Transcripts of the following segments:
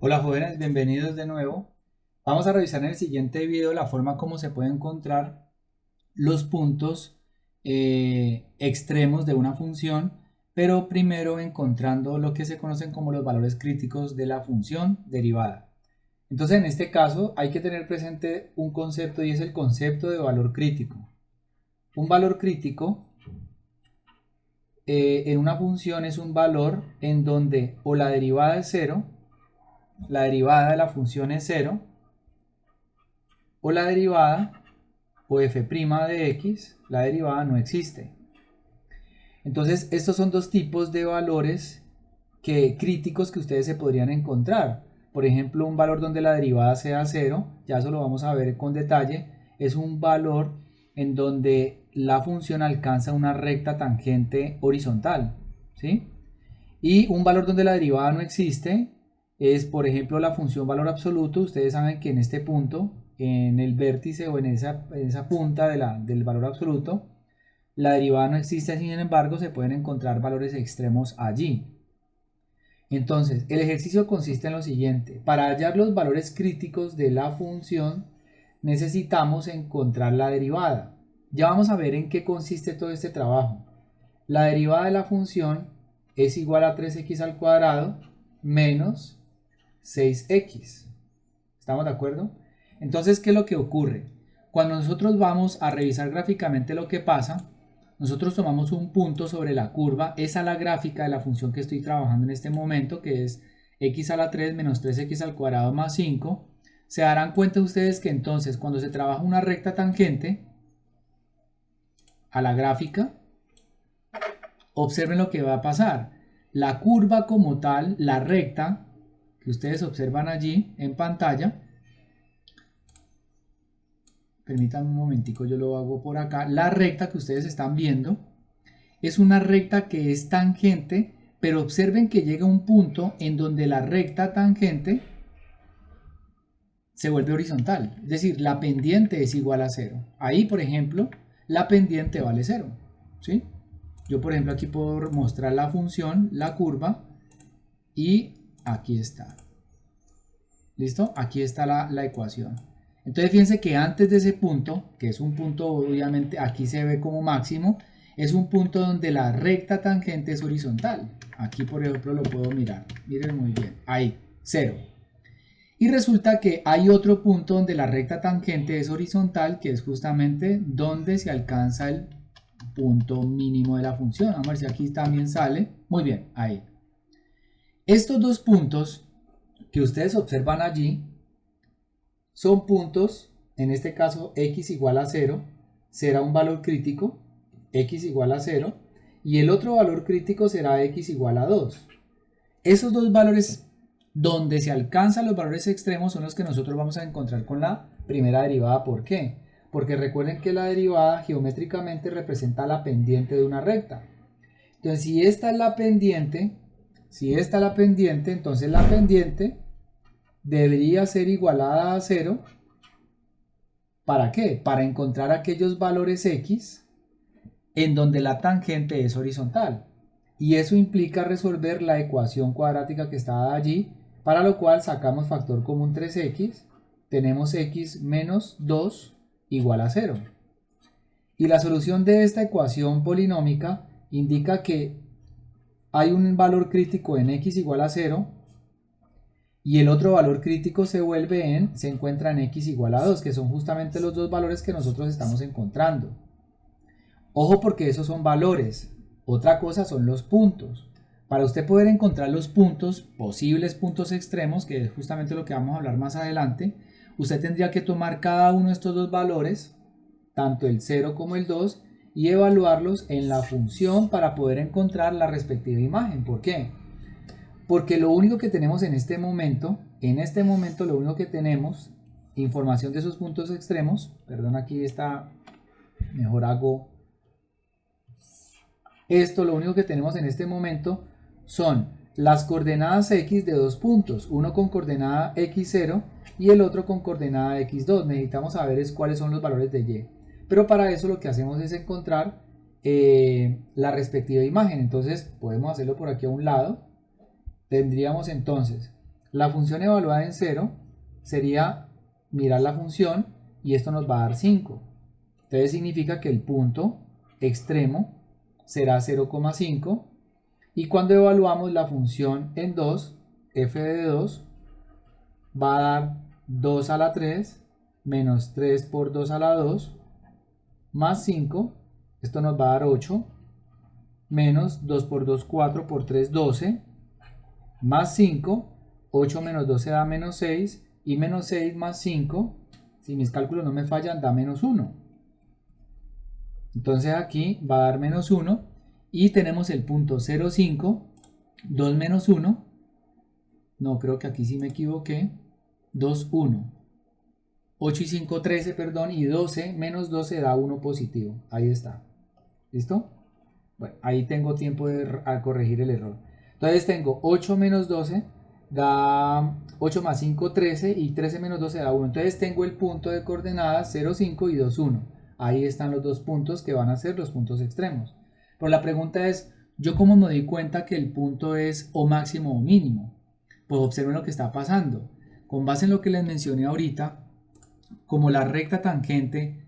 Hola jóvenes, bienvenidos de nuevo. Vamos a revisar en el siguiente video la forma como se puede encontrar los puntos extremos de una función, pero primero encontrando lo que se conocen como los valores críticos de la función derivada. Entonces en este caso hay que tener presente un concepto y es el concepto de valor crítico. Un valor crítico en una función es un valor en donde o la derivada es cero, la derivada de la función es cero, o la derivada o f' de x, la derivada no existe. Entonces, estos son dos tipos de valores críticos que ustedes se podrían encontrar. Por ejemplo, un valor donde la derivada sea cero, ya eso lo vamos a ver con detalle, es un valor en donde la función alcanza una recta tangente horizontal, ¿sí? Y un valor donde la derivada no existe es, por ejemplo, la función valor absoluto. Ustedes saben que en este punto, en el vértice o en esa punta del valor absoluto, la derivada no existe, sin embargo, se pueden encontrar valores extremos allí. Entonces, el ejercicio consiste en lo siguiente. Para hallar los valores críticos de la función, necesitamos encontrar la derivada. Ya vamos a ver en qué consiste todo este trabajo. La derivada de la función es igual a 3x al cuadrado menos 6x. ¿Estamos de acuerdo? Entonces, ¿qué es lo que ocurre? Cuando nosotros vamos a revisar gráficamente lo que pasa, nosotros tomamos un punto sobre la curva, esa es la gráfica de la función que estoy trabajando en este momento, que es x a la 3 menos 3x al cuadrado más 5. Se darán cuenta ustedes que entonces cuando se trabaja una recta tangente a la gráfica, observen lo que va a pasar. La curva como tal, la recta que ustedes observan allí en pantalla, permítanme un momentico, yo lo hago por acá. La recta que ustedes están viendo es una recta que es tangente, pero observen que llega un punto en donde la recta tangente se vuelve horizontal, es decir, la pendiente es igual a cero. Ahí, por ejemplo, la pendiente vale cero, ¿sí? Yo, por ejemplo, aquí puedo mostrar la función, la curva, y aquí está. ¿Listo? Aquí está la ecuación. Entonces fíjense que antes de ese punto, que es un punto obviamente aquí se ve como máximo, es un punto donde la recta tangente es horizontal. Aquí por ejemplo lo puedo mirar. Miren muy bien. Ahí, cero. Y resulta que hay otro punto donde la recta tangente es horizontal, que es justamente donde se alcanza el punto mínimo de la función. Vamos a ver si aquí también sale. Muy bien, ahí. Estos dos puntos que ustedes observan allí son puntos, en este caso x igual a 0, será un valor crítico, x igual a 0, y el otro valor crítico será x igual a 2. Esos dos valores donde se alcanzan los valores extremos son los que nosotros vamos a encontrar con la primera derivada. ¿Por qué? Porque recuerden que la derivada geométricamente representa la pendiente de una recta. Entonces, si esta es la pendiente, entonces la pendiente debería ser igualada a 0. ¿Para qué? Para encontrar aquellos valores x en donde la tangente es horizontal. Y eso implica resolver la ecuación cuadrática que está allí, para lo cual sacamos factor común 3x, tenemos x menos 2 igual a 0. Y la solución de esta ecuación polinómica indica que hay un valor crítico en x igual a 0 y el otro valor crítico se encuentra en x igual a 2, que son justamente los dos valores que nosotros estamos encontrando. Ojo, porque esos son valores. Otra cosa son los puntos. Para usted poder encontrar los puntos, posibles puntos extremos, que es justamente lo que vamos a hablar más adelante, usted tendría que tomar cada uno de estos dos valores, tanto el 0 como el 2, y evaluarlos en la función para poder encontrar la respectiva imagen. ¿Por qué? Porque lo único que tenemos en este momento lo único que tenemos, información de esos puntos extremos, perdón, aquí está, mejor hago esto, lo único que tenemos en este momento son las coordenadas x de dos puntos, uno con coordenada x0 y el otro con coordenada x2. Necesitamos saber cuáles son los valores de y. Pero para eso lo que hacemos es encontrar la respectiva imagen. Entonces podemos hacerlo por aquí a un lado. Tendríamos entonces La función evaluada en 0 sería mirar la función y esto nos va a dar 5. Entonces significa que el punto extremo será 0,5 y cuando evaluamos la función en 2, f de 2 va a dar 2 a la 3 menos 3 por 2 a la 2 más 5, esto nos va a dar 8, menos 2 por 2, 4 por 3, 12, más 5, 8 menos 12 da menos 6, y menos 6 más 5, si mis cálculos no me fallan, da menos 1. Entonces aquí va a dar menos 1, y tenemos el punto 0,5, 2 menos 1, no, creo que aquí sí me equivoqué, 2, 1. 8 y 5, 13, perdón, y 12 menos 12 da 1 positivo. Ahí está. ¿Listo? Bueno, ahí tengo tiempo de corregir el error. Entonces tengo 8 menos 12 da 8 más 5, 13 y 13 menos 12 da 1. Entonces tengo el punto de coordenadas 0, 5 y 2, 1. Ahí están los dos puntos que van a ser los puntos extremos. Pero la pregunta es, ¿yo cómo me doy cuenta que el punto es o máximo o mínimo? Pues observen lo que está pasando. Con base en lo que les mencioné ahorita, como la recta tangente,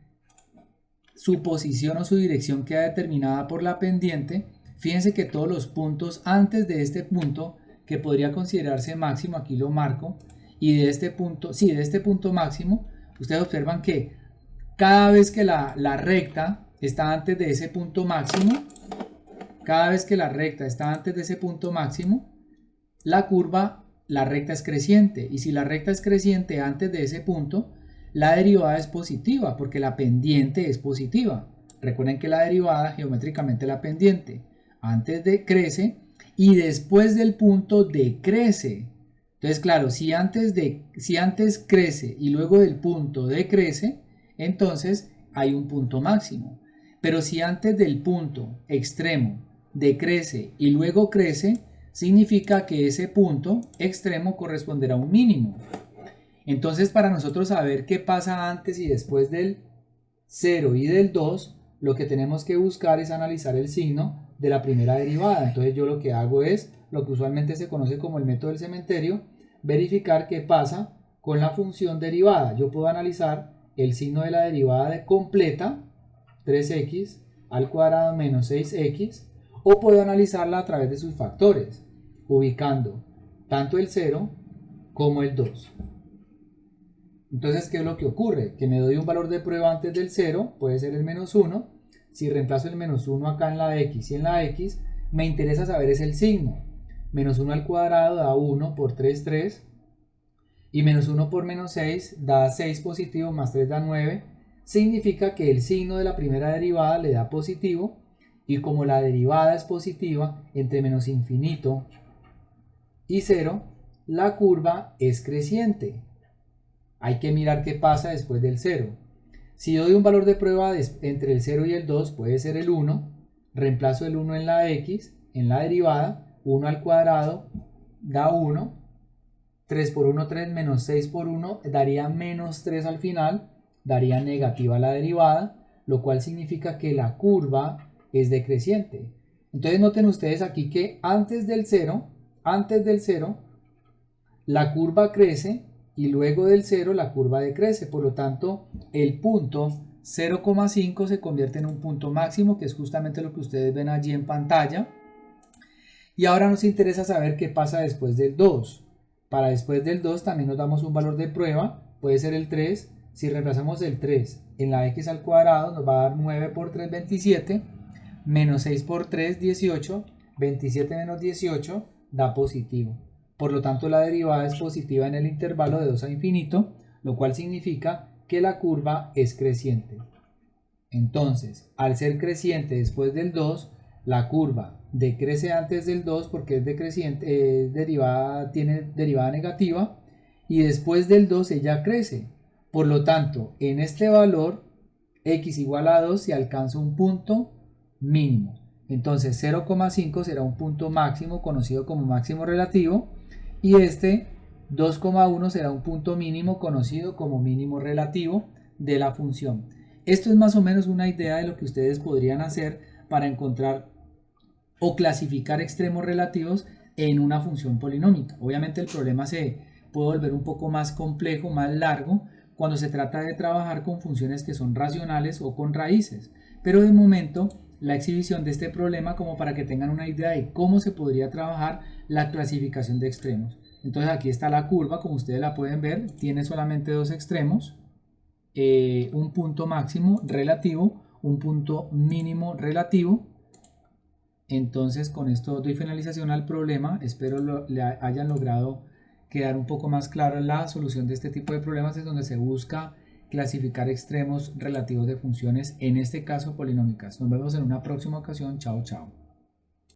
su posición o su dirección queda determinada por la pendiente, fíjense que todos los puntos antes de este punto, que podría considerarse máximo, aquí lo marco, y de este punto, sí, de este punto máximo, ustedes observan que cada vez que la recta está antes de ese punto máximo, cada vez que la recta está antes de ese punto máximo, la curva, la recta es creciente, y si la recta es creciente antes de ese punto, la derivada es positiva porque la pendiente es positiva. Recuerden que la derivada, geométricamente la pendiente, antes de crece y después del punto decrece. Entonces, claro, si antes crece y luego del punto decrece, entonces hay un punto máximo. Pero si antes del punto extremo decrece y luego crece, significa que ese punto extremo corresponderá a un mínimo. Entonces, para nosotros saber qué pasa antes y después del 0 y del 2, lo que tenemos que buscar es analizar el signo de la primera derivada. Entonces yo lo que hago es, lo que usualmente se conoce como el método del cementerio, verificar qué pasa con la función derivada. Yo puedo analizar el signo de la derivada de completa, 3x al cuadrado menos 6x, o puedo analizarla a través de sus factores, ubicando tanto el 0 como el 2. Entonces, ¿qué es lo que ocurre? Que me doy un valor de prueba antes del 0, puede ser el menos 1. Si reemplazo el menos 1 acá en la x y en la x, me interesa saber es el signo. Menos 1 al cuadrado da 1 por 3, 3. Y menos 1 por menos 6 da 6 positivo, más 3 da 9. Significa que el signo de la primera derivada le da positivo. Y como la derivada es positiva entre menos infinito y 0, la curva es creciente. Hay que mirar qué pasa después del 0. Si doy un valor de prueba entre el 0 y el 2, puede ser el 1. Reemplazo el 1 en la x, en la derivada. 1 al cuadrado da 1. 3 por 1, 3, menos 6 por 1 daría menos 3 al final. Daría negativa la derivada, lo cual significa que la curva es decreciente. Entonces noten ustedes aquí que antes del 0, la curva crece y luego del 0 la curva decrece, por lo tanto el punto 0,5 se convierte en un punto máximo, que es justamente lo que ustedes ven allí en pantalla. Y ahora nos interesa saber qué pasa después del 2. Para después del 2 también nos damos un valor de prueba, puede ser el 3. Si reemplazamos el 3 en la x al cuadrado, nos va a dar 9 por 3, 27, menos 6 por 3, 18, 27 menos 18 da positivo. Por lo tanto, la derivada es positiva en el intervalo de 2 a infinito, lo cual significa que la curva es creciente. Entonces, al ser creciente después del 2, la curva decrece antes del 2 porque es decreciente, tiene derivada negativa, y después del 2 ella crece. Por lo tanto, en este valor, x igual a 2, se alcanza un punto mínimo. Entonces 0,5 será un punto máximo conocido como máximo relativo, y este 2,1 será un punto mínimo conocido como mínimo relativo de la función. Esto es más o menos una idea de lo que ustedes podrían hacer para encontrar o clasificar extremos relativos en una función polinómica. Obviamente el problema se puede volver un poco más complejo, más largo, cuando se trata de trabajar con funciones que son racionales o con raíces. Pero de momento, la exhibición de este problema como para que tengan una idea de cómo se podría trabajar la clasificación de extremos. Entonces aquí está la curva, como ustedes la pueden ver, tiene solamente dos extremos, un punto máximo relativo, un punto mínimo relativo. Entonces con esto doy finalización al problema, espero le hayan logrado quedar un poco más clara la solución de este tipo de problemas, es donde se busca clasificar extremos relativos de funciones, en este caso polinómicas. Nos vemos en una próxima ocasión, chao chao.